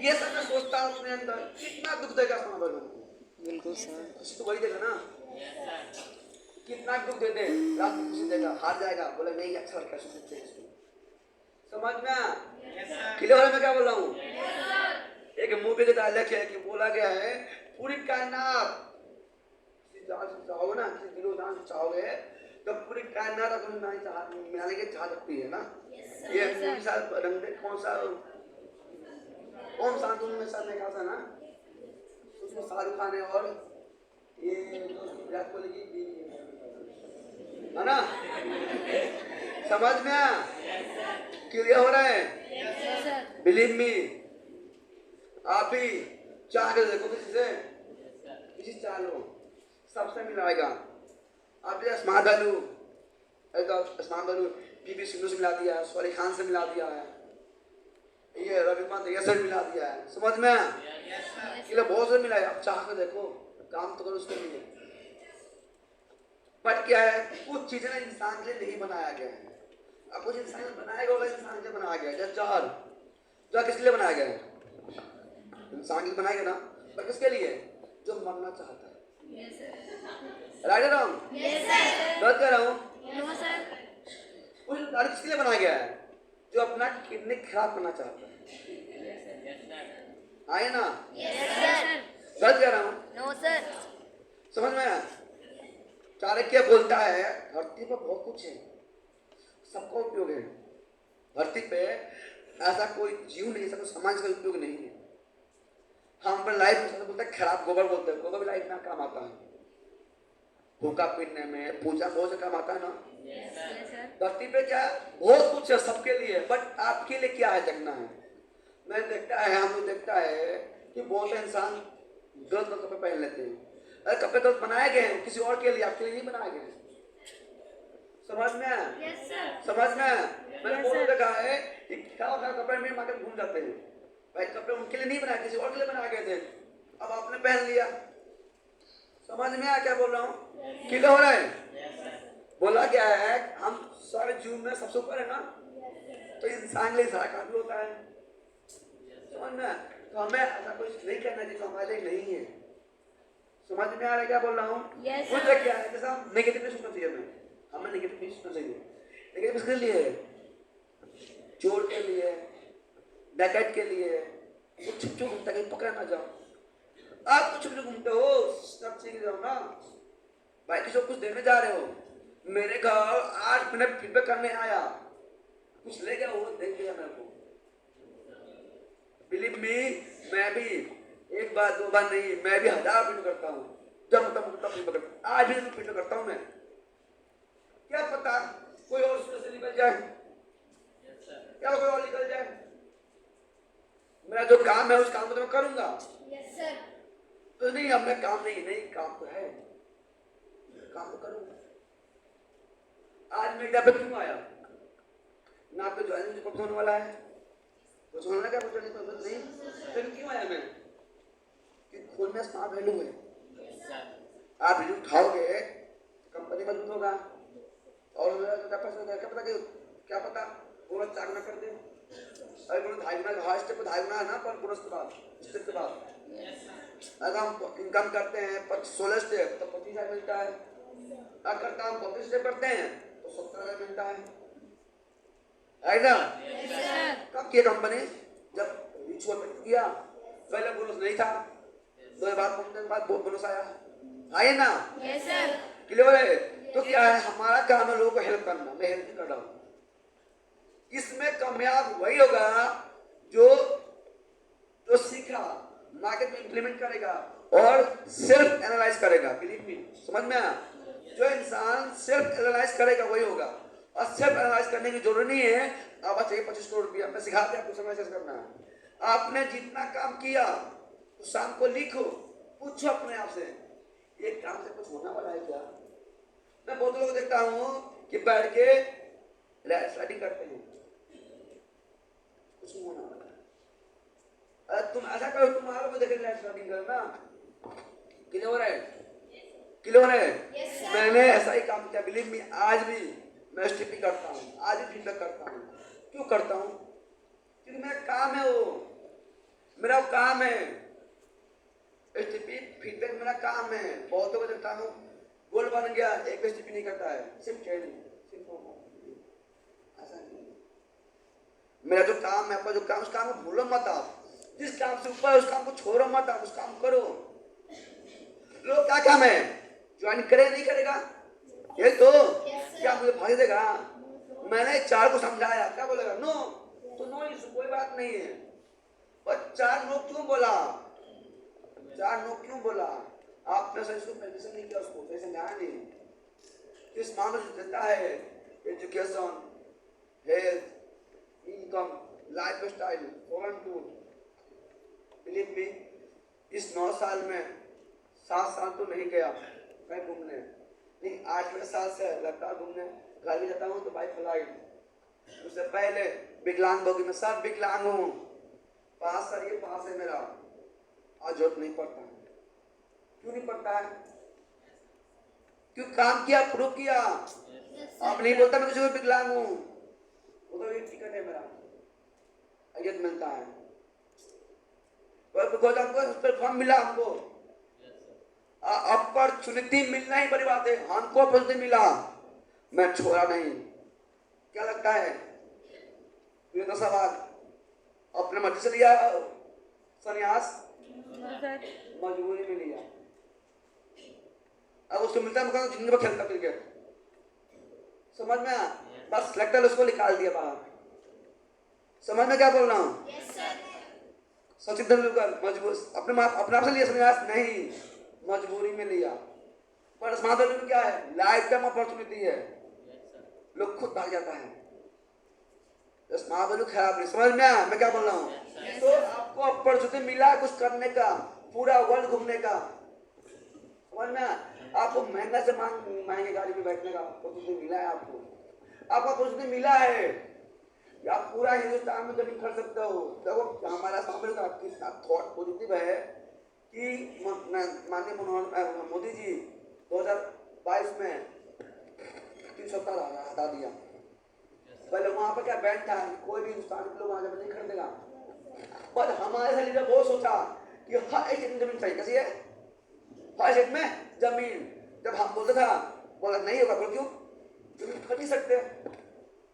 ये सब मैं सोचता हूँ अपने अंदर, कितना दुख देगा समझ में? बिल्कुल सर। खुशी तो वही देगा ना, कितना दुख दे दे, रात में खुशी देगा, हार जाएगा, बोले नहीं अच्छा लड़का सुनते हैं इसको। समझ में आ? खिले वाले में क्या बोल रहा हूँ? एक मूवी का डायलॉग है कि बोला गया है, पूरी कायनात चाहोगे ना, किसी दिलो जान से चाहोगे तो पूरी कायनात अपनी मिलाने के चाह सकती है ना। ये मूवी साल रंग कौन सा ओम शांतुन में सर ने कहा था ना, शाहरुख खान है और ये विराट कोहली की बीवी है ना? समझ में आया? क्लियर हो रहा है? Yes, sir. बिलीव मी, आप भी चाह के देखो किसी चाह लो, सबसे मिलाएगा। आप जैसे स्मार्ट वैल्यू पीवी सिंधु से मिला दिया है, सोली खान से मिला दिया है, ये रविकांत ये से मिला दिया है। समझ में आया? ये बहुत से मिला है। आप चाह के देखो, काम तो करो उसके लिए। बट क्या है, कुछ चीजें ना इंसान के लिए नहीं बनाया गया है। अब कुछ इंसान बनाया गया होगा, इंसान के लिए बनाया गया है। जैसे जहर किसके लिए बनाया गया है? इंसान के लिए बनाया गया ना, पर किसके लिए? जो मरना चाहता है। Yes, sir. राइट रहा हूँ? Yes, sir. गलत कह रहा हूँ? No, sir. कुछ दारू किसके लिए बनाया गया है? जो अपना किडनी खराब करना चाहता है। आए ना? Yes, sir. गलत कह रहा हूँ? No, sir. समझ में आया? चाणक्य बोलता है धरती पर बहुत कुछ है, सबका उपयोग है। धरती पे ऐसा कोई जीव नहीं, ऐसा कोई समाज का उपयोग नहीं है। हम अपने लाइफ में बोलते हैं खराब गोबर बोलते हैं, गोबर भी लाइफ में काम आता है। भूखा पीटने में, पूजा बहुत से काम आता है ना। Yes, sir. धरती पे क्या बहुत कुछ है सबके लिए, बट आपके लिए क्या है जगना है। मैं देखता है, हम लोग देखता है कि बहुत से इंसान गलत कपड़े पहन लेते हैं। अरे कपड़े गलत बनाए गए हैं किसी और के लिए, आपके लिए नहीं बनाए गए। समझ में आया? Yes, sir. समझ में आया? मैंने Yes, बहुत sir. देखा है कि क्या होता है, कपड़े में मार्केट घूम जाते हैं। भाई कपड़े उनके लिए नहीं बनाए, किसी और के लिए बनाए गए थे, अब आपने पहन लिया। समझ में आया क्या बोल रहा हूँ? क्लियर हो रहा है? बोला क्या है, हम सारे जीव में सबसे ऊपर है ना, तो इंसान के लिए सारा काबिल होता है। समझ में आया? तो हमें ऐसा कुछ नहीं करना चाहिए जो हमारे लिए नहीं है। समझ में आ रहा है क्या बोल रहा हूँ? Yes, मुझे sir. क्या है, जैसा नेगेटिव नहीं सोचना चाहिए हमें नेगेटिव नहीं सोचना चाहिए। नेगेटिव किसके लिए? चोर के लिए, डकैत के लिए, कुछ छुप छुप घूमता, कहीं पकड़ ना जाओ। आप कुछ छुप छुप घूमते हो, सब सीख जाओ ना। भाई किसी को कुछ देने जा रहे हो, मेरे घर 8 मिनट फीडबैक करने आया, कुछ ले गया, वो देख लिया मेरे को। बिलीव मी, मैं भी एक बार दो बार नहीं, मैं भी 1000 फीडबैक करता हूँ। जब तब फीडबैक करता हूँ, आज भी फीडबैक करता हूँ मैं। क्या पता कोई और से निकल जाए, क्या कोई और निकल जाए। मेरा जो काम है उस काम को तो मैं करूंगा। Yes, sir. तो नहीं अब मैं काम नहीं काम तो है, काम तो करूंगा। आज मैं क्या पे क्यों आया ना, आपको ज्वाइनिंग कब होने वाला है, कुछ होना क्या, कुछ नहीं, फिर क्यों आया मैं? कि खुद में स्मार्ट वैल्यू है। आप वैल्यू उठाओगे कंपनी मजबूत होगा, और क्या पता पूरा 4 गुना कर दे, अरे पूरा 2.5 गुना, हर स्टेप पर 2.5 गुना है ना, पर पूरा स्टेप के बाद अगर हम इनकम करते हैं 16 स्टेप तो 25,000 मिलता है। अगर काम 25 स्टेप करते हैं तो 70,000 मिलता है। राइट ना? Yes, sir. कब किया कंपनी? जब रिचुअल किया, पहले बोनस नहीं था, 2 बार बोनस आया, आए ना? Yes, sir. क्लियर है? तो क्या है, हमारा काम है लोगों को हेल्प करना। मैं हेल्प कर रहा हूँ। इसमें कामयाब वही होगा जो सीखा, मार्केट में इंप्लीमेंट करेगा और सेल्फ एनालाइज करेगा। बिलीव मी, समझ में आया? जो इंसान सेल्फ एनालाइज करेगा वही होगा। और सेल्फ एनालाइज करने की जरूरत नहीं है, आप चाहिए 25 करोड़ रुपया, मैं सिखाते हैं आपको एनालाइज करना है। आपने जितना काम किया तो शाम को लिखो, पूछो अपने आप से, ये काम से कुछ होने वाला है क्या? मैं बहुत लोग देखता हूँ कि बैठ के स्लाइडिंग करते हैं, कुछ नहीं होने वाला है। अरे तुम ऐसा करो, तुम्हारे को देखे स्लाइडिंग करना। क्लियर हो रहा है? क्लियर हो रहा है? Yes, sir. मैंने ऐसा ही काम किया। बिलीव मी, आज भी मैं स्टिपिंग करता हूँ, आज भी फीडबैक करता हूँ। क्यों करता हूँ? क्योंकि मेरा काम है, वो मेरा काम है। स्टिपिंग फीडबैक मेरा काम है। बहुतों को देखता हूँ गोल बन गया, एक स्टिपिंग नहीं करता है, सिर्फ ट्रेनिंग, सिर्फ ऐसा नहीं। मेरा जो काम है, आपका जो काम, उस काम को भूलो मत आप। जिस काम से ऊपर उस काम को छोड़ो मत आप, उस काम करो। लोग क्या काम है, ज्वाइन करे नहीं करेगा, ये तो क्या मुझे भाग देगा? मैंने 4 को समझाया, क्या बोलेगा? नो, तो नो इस कोई बात नहीं है। पर 4 नो क्यों बोला? चार नो क्यों बोला? आपने सही उसको मेडिसिन नहीं किया, उसको सही समझाया नहीं। किस मामले से देता है education, health, income, life style, foreign tour. Believe me, इस 9 साल में 7 साल तो नहीं गया कहीं घूमने, लेकिन 8वें साल से लगता घूमने। घर भी जाता हूँ तो बाइक फ्लाइट। उससे पहले विकलांग बोगी में सब विकलांग हूँ। पास सर ये पास है मेरा, आज जरूरत नहीं पड़ता है। क्यों नहीं पड़ता है? क्यों? काम किया, प्रूव किया। अब नहीं बोलता मैं किसी को विकलांग हूँ, वो तो एक टिकट है मेरा, अयत मिलता है। बिकॉज हमको उस पर फॉर्म मिला, हमको अपॉर्चुनिटी मिलना ही बड़ी बात है। हमको अपॉर्चुनिटी मिला, मैं छोड़ा नहीं। क्या लगता है? तो सवाल अपने मर्जी से लिया संन्यास, मजबूरी में लिया। अब उसको मिलता है जिंदगी में खेलता क्रिकेट, समझ में? बस सिलेक्टर उसको निकाल दिया बाहर। समझ में क्या बोल रहा हूँ? सचिन तेंदुलकर मजबूर अपने आप से लिया संन्यास नहीं, मजबूरी में लिया। पर स्मार्ट में क्या है? लाइफ टाइम अपॉर्चुनिटी है, लोग खुद भाग जाता है। स्मार्ट वैल्यू खराब नहीं। समझ में मैं क्या बोल रहा हूँ? तो आपको अपॉर्चुनिटी मिला कुछ करने का, पूरा वर्ल्ड घूमने का। समझ में? आपको महंगा से महंगे गाड़ी में बैठने का अपॉर्चुनिटी मिला है। आपको अपॉर्चुनिटी मिला है कि आप पूरा हिंदुस्तान में जमीन खरीद सकते हो। देखो हमारा सामने का कितना थॉट पॉजिटिव है कि माननीय मोदी जी 2022 में 370 हटा दिया। पहले वहां पर क्या बैन था, कोई भी हिंदुस्तानी लोग वहां जमीन नहीं खरीदेगा। पर हमारे से लीडर बहुत सोचा कि हर एक स्टेट में जमीन चाहिए। कैसी है? हर स्टेट में जमीन। जब हम बोलते था, बोला नहीं होगा। बोल क्यों? जमीन खरीद नहीं सकते।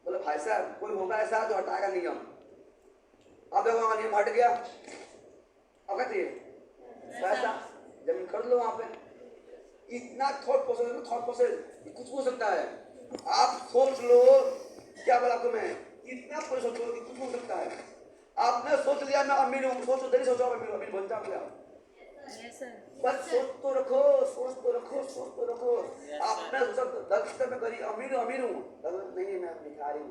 बोले भाई साहब कोई होगा ऐसा जो हटाएगा नियम। अब देखो नियम हट गया, अब कहती है पैसा जमीन खरीद लो वहां पे। इतना थॉट प्रोसेस कुछ हो सकता है। आप सोच लो, क्या बोला आपको मैं, इतना कोई सोचो कि कुछ हो सकता है। आपने सोच लिया मैं अमीर हूँ, सोचो देरी सोचो अमीर बन जाओगे आप। बस सोच तो रखो। आपने सब 10 में करी अमीर हूँ, नहीं मैं भिखारी हूँ।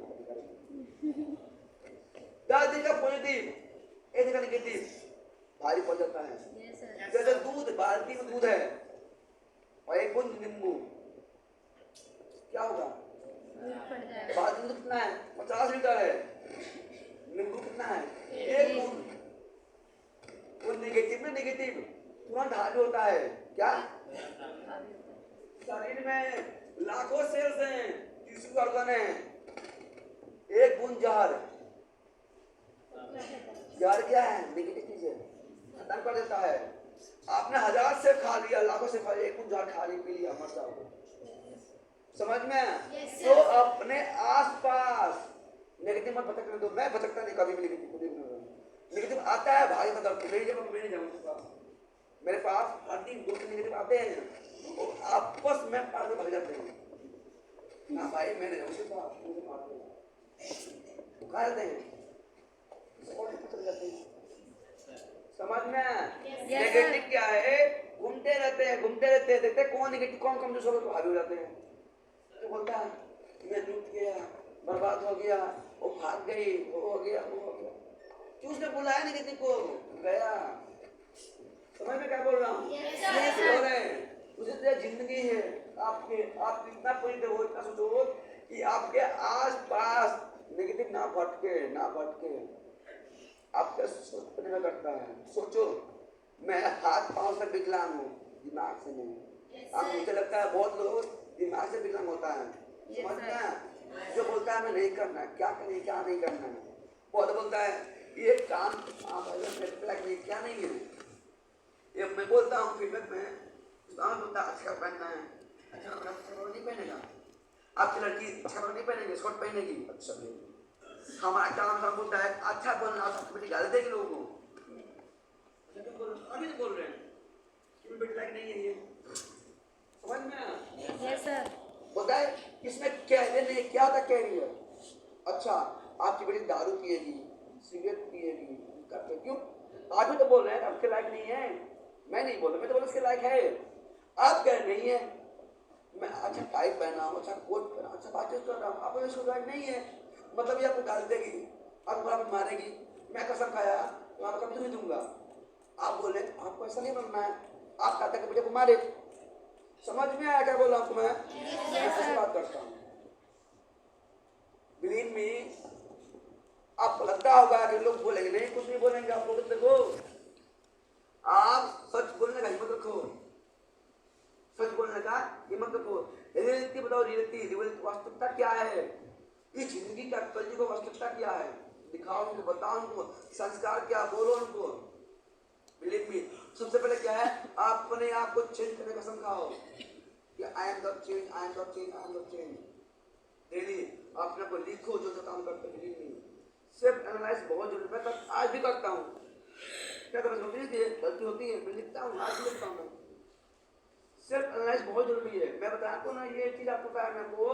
10 दिन का पॉजिटिव, 1 दिन का नेगेटिव भारी पड़ जाता है। जैसे दूध, बाल्टी में दूध है और 1 बूंद नींबू, क्या होगा? बाल्टी में कितना है? 50 लीटर है। नींबू कितना है? 1 बूंद। वो नेगेटिव में नेगेटिव तुरंत हावी होता है। क्या? शरीर में लाखों सेल्स हैं, टिश्यू ऑर्गन है। 1 बूंद जहर क्या है? नेगेटिव चीज है, खत्म कर देता है। आपने 1000 से खा लिया, लाखों से खा लिया, 1 बूंद जहर खा ली, पी लिया, मर जाओगे। समझ में? तो अपने आसपास नेगेटिव मत भटकने दो। मैं भटकता नहीं कभी भी नेगेटिव आता है भाई मतलब मेरी जगह मैं नहीं जाऊंगा। मेरे पास हर दिन 2 नेगेटिव आते हैं और आपस में पार में भग जाते हैं ना भाई। मैंने उसे मुझे मारते हैं, खा जाते हैं, समझ में? नेगेटिव क्या है? घूमते रहते हैं, देखते कौन नेगेटिव कौन कमजोर होगा तो हावी हो जाते हैं। तो बोलता है मैं टूट गया, बर्बाद हो गया, वो भाग गई, वो हो गया। क्यों उसने बुलाया नेगेटिव को? गया। समझ में क्या बोल रहा हूँ? उसे जिंदगी है आपके। आप इतना पॉजिटिव हो, इतना सोचो कि आपके आस पास नेगेटिव ना भटके आपके सोचने में करता है। सोचो मैं हाथ पांव से विकलांग हूँ, दिमाग से नहीं। अब मुझे लगता है बहुत लोग दिमाग से विकलांग होता है। समझते हैं? जो बोलता है मैं नहीं करना है, क्या करें क्या नहीं करना है। बहुत बोलता है ये काम क्या नहीं है। ये मैं बोलता हूँ फीडबैक में, बोलता अच्छा पहनना है, अच्छा कपड़ा नहीं पहनेगा। आपकी लड़की अच्छा कपड़ा नहीं पहनेगी, शॉर्ट पहनेगी, अच्छा नहीं। हमारा काम बोलता है अच्छा बोलना, बेटी गाली देगी लोगों को। अभी तो बोल रहे हैं कि बेटी लायक नहीं है ये। समझ में? Yes sir. बोलता है इसमें कैरियर क्या होता कैरियर? अच्छा आपकी बेटी दारू पिएगी, सिगरेट पिएगी, करते क्यों? आप भी तो बोल रहे हैं आपके लायक नहीं है। मैं नहीं बोला, मैं तो बोला इसके लायक है। आप कह नहीं है, मैं अच्छा टाई पहना हूँ, अच्छा कोट पहना, अच्छा बातचीत कर रहा हूँ, आप इसको लायक नहीं है, मतलब ये आपको डाल देगी, आपको बराबर मारेगी। मैं कसम खाया तो आपको कभी नहीं दूंगा। आप बोले आपको ऐसा नहीं बनना है, आप कहते हैं कि मुझे को मारे। समझ में आया क्या बोला आपको? मैं ऐसी बात करता हूँ। बिलीव मी, आपको लगता होगा कि लोग बोलेंगे, नहीं कुछ नहीं बोलेंगे। आप लोग देखो, आप सच बोलने का हिम्मत रखो, सच बोलने का हिम्मत रखो। रियलिटी बताओ, रियलिटी वास्तविकता क्या है, इस जिंदगी का कलयुग को वास्तविकता क्या है, दिखाओ उनको, बताओ उनको, संस्कार क्या, बोलो उनको। बिलीव मी, सबसे पहले क्या है, आप अपने आप को चेंज करने का कसम खाओ कि I am the change, I am the change, I am the change. Daily अपने को लिखो जो जो काम करते। बिलीव मी, सेल्फ एनालाइज बहुत जरूरी है। मैं आज भी करता हूँ, क्या गलती होती है, मैं लिखता हूँ, आज भी लिखता हूँ। सेल्फ एनालाइज बहुत जरूरी है। मैं बताता हूँ ना, ये चीज आपको पाया आपको,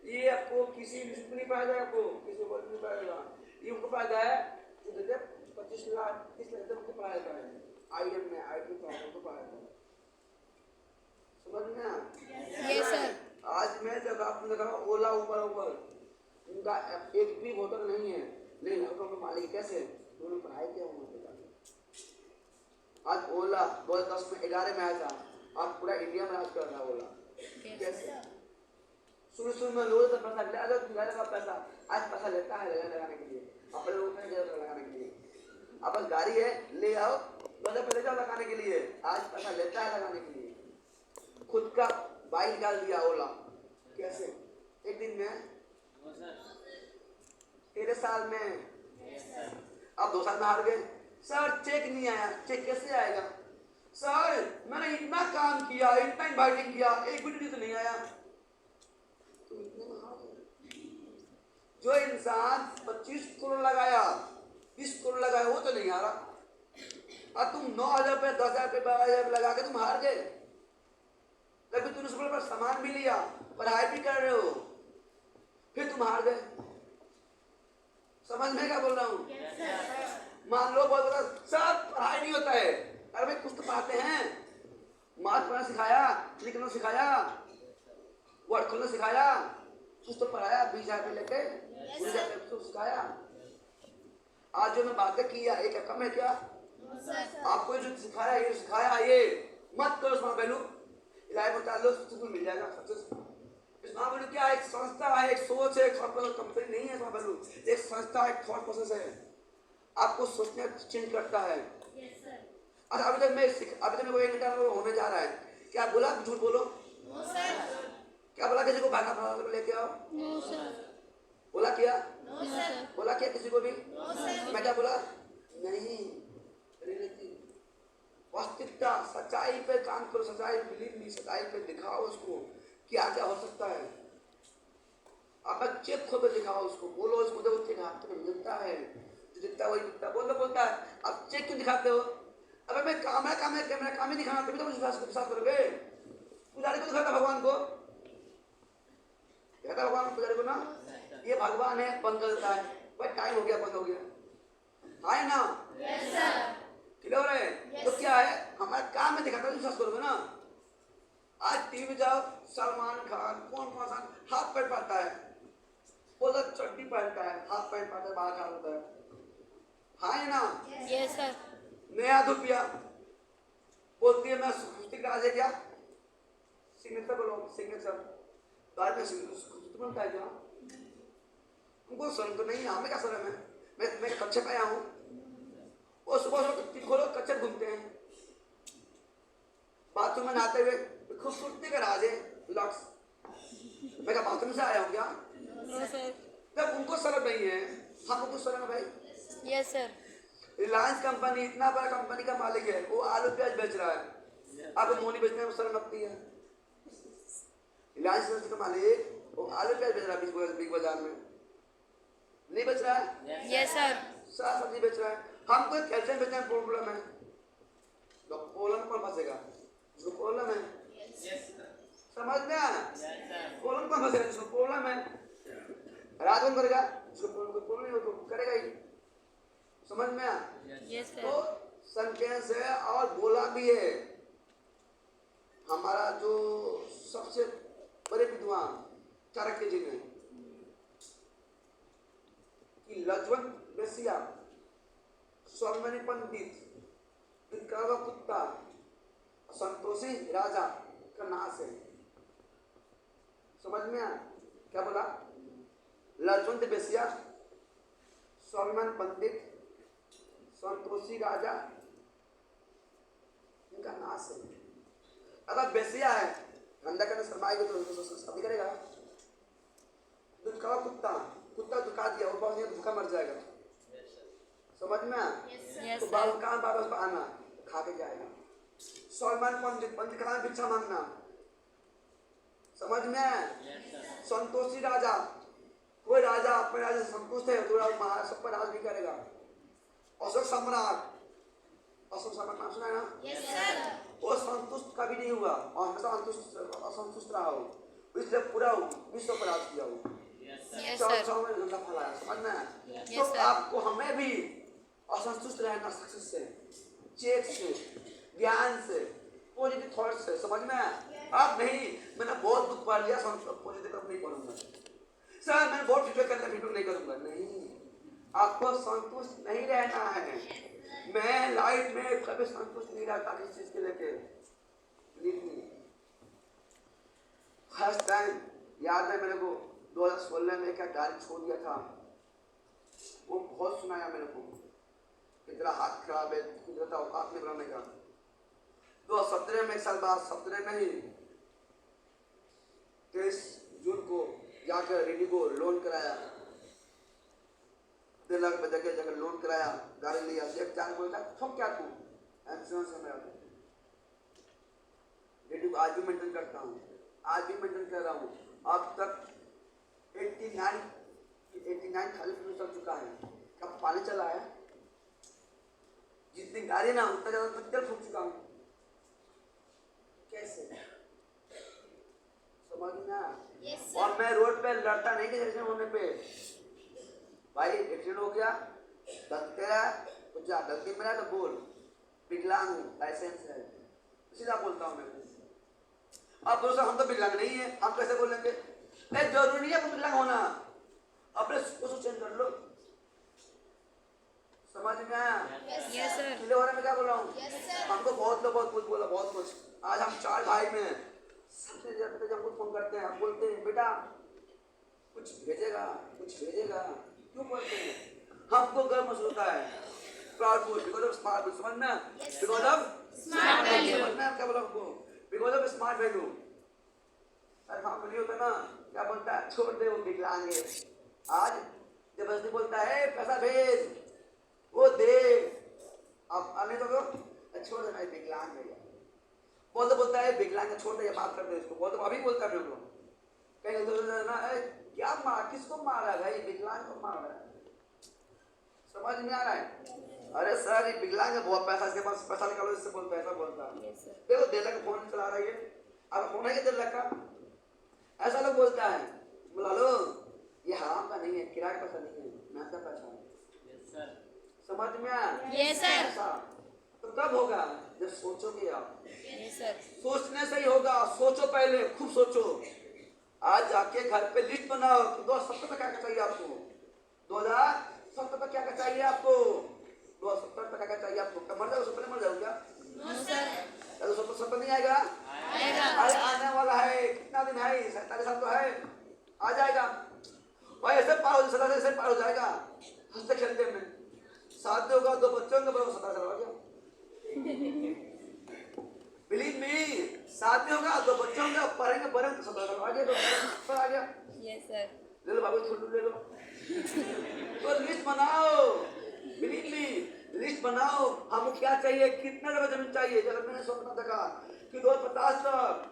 ये आपको किसी भी नहीं पाया जाएगा, आपको किसी को नहीं पाएगा। ये उनको फायदा है जो देते 25 लाख 30 लाख उनको पाया जाता है। आईएम में आईटी पाया उनको पाया जाता है। समझ में आया? Yes sir. आज मैं जब आपने देखा ओला ऊपर उनका एक भी होटल नहीं है, लेकिन उनका मालिक कैसे, उन्होंने पढ़ाई किया, उन्होंने आज ओला 2010 में 11 में आया था, आज पूरा इंडिया में राज कर रहा है ओला। कैसे? शुरू में लोगों का पैसा लगाने का पैसा, आज पैसा लेता है लगाने के लिए, अपने लोगों का लगाने के लिए। अब बस गाड़ी है, ले आओ, बस पैसे जाओ लगाने के लिए, आज पैसा लेता है लगाने के लिए। खुद का बाइक निकाल दिया ओला। कैसे? एक दिन में 13 साल में, अब 2 साल में हार गए। सर चेक नहीं आया। चेक कैसे आएगा? सर मैंने इतना काम किया, इतना इन्वाइटिंग किया, एक भी तो नहीं आया। तुम इतने में हार गए। जो इंसान 25 करोड़ लगाया, 20 करोड़ लगाया, वो तो नहीं हारा। और तुम 9,000 रुपये, 10,000 रुपये, 12,000 लगा के तुम हार गए। कभी तुमने उसके ऊपर सामान भी लिया, पढ़ाई भी कर रहे हो, फिर तुम हार गए। समझ में क्या बोल रहा हूँ? मान लो बहुत बड़ा सर पढ़ाई नहीं होता है, अरे भाई कुछ तो पढ़ाते हैं, मार्क पढ़ना सिखाया, लिखना सिखाया, वर्ड खोलना सिखाया, कुछ तो पढ़ाया, 20,000 रुपये लेके 20,000 रुपये तो सिखाया। आज जो मैं बातें किया एक कम है क्या? आपको जो सिखाया ये मत करो। इसमें वैल्यू इलाही बता लो, सुकून मिल जाएगा सक्सेस। इसमें वैल्यू क्या है? एक संस्था है, एक सोच है, एक कंपनी नहीं है। इसमें वैल्यू एक संस्था, एक थॉट प्रोसेस है, आपको सोचना चेंज करता है। और अभी तक मेरे को 1 घंटा होने जा रहा है, क्या बोला? झूठ बोलो। क्या बोला? किसी को भागा भागा लेके आओ। बोला क्या? बोला क्या किसी को भी? मैं क्या बोला? नहीं। वास्तविकता, सच्चाई पे काम करो, सच्चाई बिलीव मी, सच्चाई पे दिखाओ उसको क्या क्या हो सकता है। अपना चेक खोल के दिखाओ उसको, बोलो उसको, देखो चेक हाथ में मिलता है, जो दिखता है वही दिखता, बोलता है। अब चेक क्यों दिखाते हो? अबे मैं काम ही दिखाना, तभी तो विश्वास करोगे। पुजारी को दिखाता भगवान को, कहता भगवान पुजारी को ना, ये भगवान है, बंद कर देता है, भाई टाइम हो गया, बंद हो गया, है ना? क्लियर है? तो क्या है, हमारा काम में दिखाता है, विश्वास करोगे ना। आज टीवी में जाओ, सलमान खान कौन सा हाफ पैंट पहनता है, बोला चड्डी पहनता है, हाफ पैंट पहनता है, बाहर खड़ा होता है, हाँ ना? Yes sir. नया रुपया बोलती है मैं खुशी का है क्या? सिग्नेचर बोलो, सिग्नेचर बाद में खुशी बनता है क्या? उनको शर्म तो नहीं है, हमें क्या शर्म है? मैं कच्चे पे आया हूँ, वो सुबह खोलो कच्चे घूमते हैं, बाथरूम में नहाते हुए, खूबसूरती का राज है लॉक्स। मैं क्या बाथरूम से आया हूँ क्या? जब उनको शर्म नहीं है, हमको कुछ शर्म है भाई? Yes sir. रिलायंस कंपनी इतना बड़ा कंपनी का मालिक है, वो आलू प्याज बेच रहा है, आपको मोनी बेचने में शर्म लगती है? रिलायंस का मालिक वो आलू प्याज बेच रहा है बिग बाजार में, नहीं बेच रहा है? Yes sir. साग सब्जी बेच रहा है। हमको कैल्शियम बेचने में प्रॉब्लम है, तो प्रॉब्लम कौन फंसेगा? जो प्रॉब्लम है, समझ में आया? प्रॉब्लम कौन फंसेगा? जिसको प्रॉब्लम है, रात कौन करेगा? जिसको प्रॉब्लम नहीं हो तो करेगा ही। समझ में आया? यस तो सेंटेंस है और बोला भी है। हमारा जो सबसे बड़े विद्वान चाणक्य जी ने कि लज्जवंत वेश्या, स्वाभिमानी पंडित, विकर्वा कुत्ता, संतोषी राजा का नाश है। समझ में आया क्या बोला? लज्जवंत वेश्या, स्वाभिमान पंडित, संतोषी राजा, इनका नाश है। अगर वेश्या है, धंधा करने शर्माएगी तो शादी करेगा। दुखा कुत्ता, कुत्ता दुखा दिया, वो बहुत भूखा मर जाएगा। समझ में आया? Yes, तो sir. बाबू कहाँ वापस आना, खा के जाएगा। स्वाभिमान पंडित, पंडित कहाँ भिक्षा मांगना। समझ में आया? संतोषी राजा, कोई राजा अपने राजा से संतुष्ट है तो सब पर राज भी करेगा। अशोक सम्राट, अशोक सम्राट नाम सुना है ना? Yes, sir. वो संतुष्ट कभी नहीं हुआ और हमेशा असंतुष्ट रहा हो, इसलिए पूरा विश्व पर राज किया हो। Yes, sir. में धंधा फैलाया। समझ में आया? Yes, तो sir. आपको हमें भी असंतुष्ट रहना, सक्सेस से, चेक से, ज्ञान से, पॉजिटिव थॉट से। समझ में आया? अब नहीं, मैंने बहुत दुख पा लिया, पॉजिटिव कब नहीं करूंगा। सर मैंने बहुत फीडबैक करना, फीडबैक नहीं करूंगा। नहीं, आपको संतुष्ट नहीं रहना है। मैं लाइफ में कभी संतुष्ट नहीं रहता किसी चीज के लेके। फर्स्ट टाइम याद है मेरे को 2016 में क्या गाड़ी छोड़ दिया था, वो बहुत सुनाया मेरे को कि तेरा हाथ खराब है, तेरा औकात नहीं बनाने का। 2017 में, एक साल बाद 17 में ही 23 जून को जाकर रेडी को लोन कराया, 1.5 लाख रुपए जगह लोन कराया, गाड़ी लिया। एक चार बोलता ठोक क्या तू इंश्योरेंस है मेरा। रेडी को आज भी मेंटेन करता हूँ, आज भी मेंटेन कर रहा हूँ। अब तक 89 खाली चल चुका है। कब पानी चला है, जितनी गाड़ी ना उतना ज्यादा तक तेल फूक चुका हूँ। कैसे? समझ में आया? Yes, sir. और मैं रोड पे लड़ता नहीं कि एक्सीडेंट होने पे, भाई एक्सीडेंट हो गया, गलती तेरा तो जा, गलती मेरा तो बोल, विकलांग हूँ, लाइसेंस है, सीधा बोलता हूँ मैं। अब दोस्तों हम तो विकलांग नहीं है, हम कैसे बोलेंगे? नहीं, जरूरी नहीं है आपको विकलांग होना, अपने सोच चेंज कर लो। समझ में आया? Yes, sir. किले वाले में क्या बोल रहा हूँ? Yes, sir. हमको बहुत लोग बहुत कुछ बोला, बहुत कुछ। आज हम 4 भाई में सबसे ज्यादा जब हमको फोन करते हैं, हम बोलते हैं बेटा कुछ भेजेगा, कुछ भेजेगा। क्यों बोलते हैं? हमको गर्व महसूस होता है, proud feel, because of smart value. समझ में? Because of Smart value. समझ में क्या बोला हमको? Because of smart value. अरे हाँ नहीं होता ना, क्या बोलता है? छोड़ दे, वो विकलांग है। आज जबरदस्ती बोलता है पैसा भेज, वो दे। अब आने तो छोड़ दे भाई, विकलांग है। बोलता है विकलांग छोड़ दे, बात कर दे इसको। बहुत अभी बोलता है मेरे को, कहीं ना क्या मार, किसको मारा भाई? विकलांग को मार रहा है। समझ में आ रहा है? अरे सर ये विकलांग है, बहुत पैसा, इसके पास पैसा निकालो, इससे बोलता है, ऐसा बोलता है। Yes, sir. देखो 1.5 लाख का फोन चला रहा है, अब फोन है कि 1.5 लाख का, ऐसा लोग बोलता है। बोला लो ये हराम का नहीं है, किराए का पैसा नहीं है, मेहनत का पैसा है। समझ में आया? Yes, sir. ऐसा तो कब होगा? जब सोचोगे आप। Yes, sir. सोचने से ही होगा, सोचो पहले, खूब सोचो। आज जाके घर पे लिस्ट बनाओ, 2070 तक क्या चाहिए आपको, 2070 तक क्या चाहिए आपको, 2070 तक क्या चाहिए आपको। कब मर जाओ, उससे पहले मर जाओ क्या? No, sir. 2070 नहीं आएगा? आएगा. अरे आने वाला है, कितना दिन है? 47 साल तो है, आ जाएगा। भाई ऐसे पार हो, 17 से पार हो जाएगा, हंसते खेलते में। शादी होगा, 2 बच्चे होंगे, 17 साल हो गया। बिलीव मी, शादी होगा, 2 बच्चे होंगे, पढ़ेंगे तो 17 साल आ गया, तो आ गया। Yes, sir. ले लो बाबू, छोटू ले लो। तो लिस्ट बनाओ, बिलीव मी, लिस्ट बनाओ। हमको क्या चाहिए, कितना जगह जमीन चाहिए। जब मैंने सपना देखा कि 2050 तक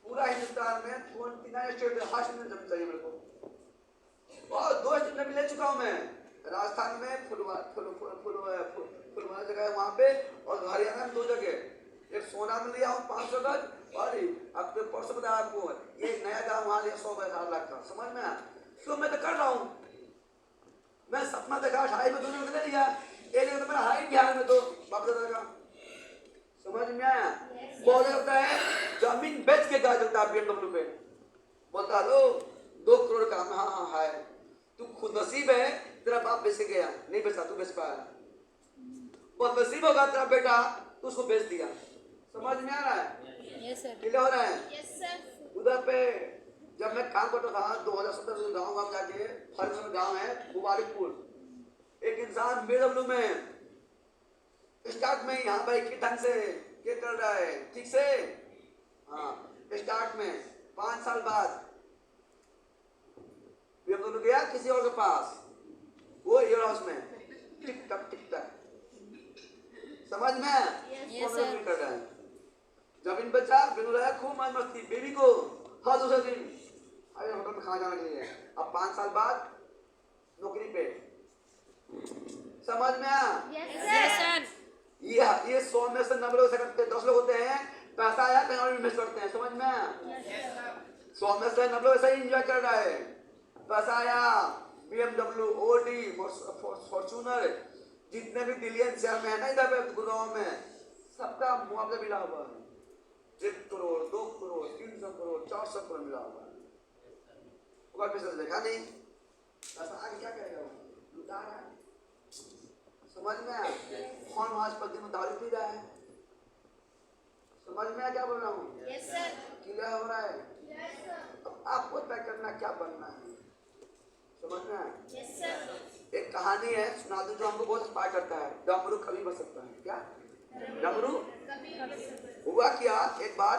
पूरा हिंदुस्तान में 29 स्टेट हास्ट में जमीन चाहिए मेरे को, और 2 स्टेट में ले चुका हूँ मैं। राजस्थान में फुलवाड़ा जगह है वहाँ पे, और हरियाणा में 2 जगह। एक सोना में लिया हूँ 500 गज, और अब तो परसों बताया आपको ये नया गाँव वहाँ लिया 100 गज 8 लाख का। समझ में आया? तो मैं तो कर रहा हूँ, मैं सपना देखा 2.5 में 2 ले लिया, ये देखो तो मेरा हाई बिहार में तो बाप दादा का समझ में आया। बहुत होता है जमीन बेच के कहा चलता है BMW पे, बोलता लो 2 करोड़ का। हाँ है, तू खुद नसीब है तेरा बाप बेच के गया, नहीं बेचा तू बेच पाया। बहुत नसीब होगा तेरा बेटा तो उसको बेच दिया। समझ में आ रहा है? Yes sir. क्लियर हो रहा है? Yes sir. उधर पे जब मैं काम करता था 2017 में गाँव जाके, हर गाँव है मुबारकपुर, एक इंसान BMW में स्टार्ट में यहाँ पर एक ढंग से क्या कर रहा है ठीक से, हाँ स्टार्ट में 5 साल बाद BMW गया किसी और के पास, वो एयर हाउस में टिक टक समझ में Yes, sir. कर रहा है। जमीन बचा बिनु रहा खूब मौज मस्ती, बेबी को हर दूसरे दिन अरे होटल में खाना जाने के लिए। अब 5 साल बाद नौकरी पे। समझ में आया? Yes sir. ये 100 में से 90 लोग सकते 10 लोग होते हैं, पैसा आया कहीं और इन्वेस्ट करते हैं। समझ में आया? 100 में से 90 लोग ऐसा ही एंजॉय कर रहा है, पैसा आया BMW, Audi, फॉर्च्यूनर, जितने भी बिलियन शेयर में है ना इधर गुड़गांव में, सबका मुआवजा मिला हुआ है। 1 करोड़ 2 करोड़ 300 करोड़ 400 करोड़ मिला हुआ है। वो पैसा देखा नहीं, पैसा आगे क्या करेगा, लुटा रहा है। समझ में आया? कौन आज पर दिन में दारू पी रहा है। समझ में आया क्या बोल रहा हूँ? Yes sir. क्लियर हो रहा है? अब आपको तय करना क्या बनना है। समझ में आया? Yes sir. एक कहानी है सुना दूं जो हमको बहुत इंस्पायर करता है। डमरू कभी बच सकता है क्या? डमरू हुआ क्या, एक बार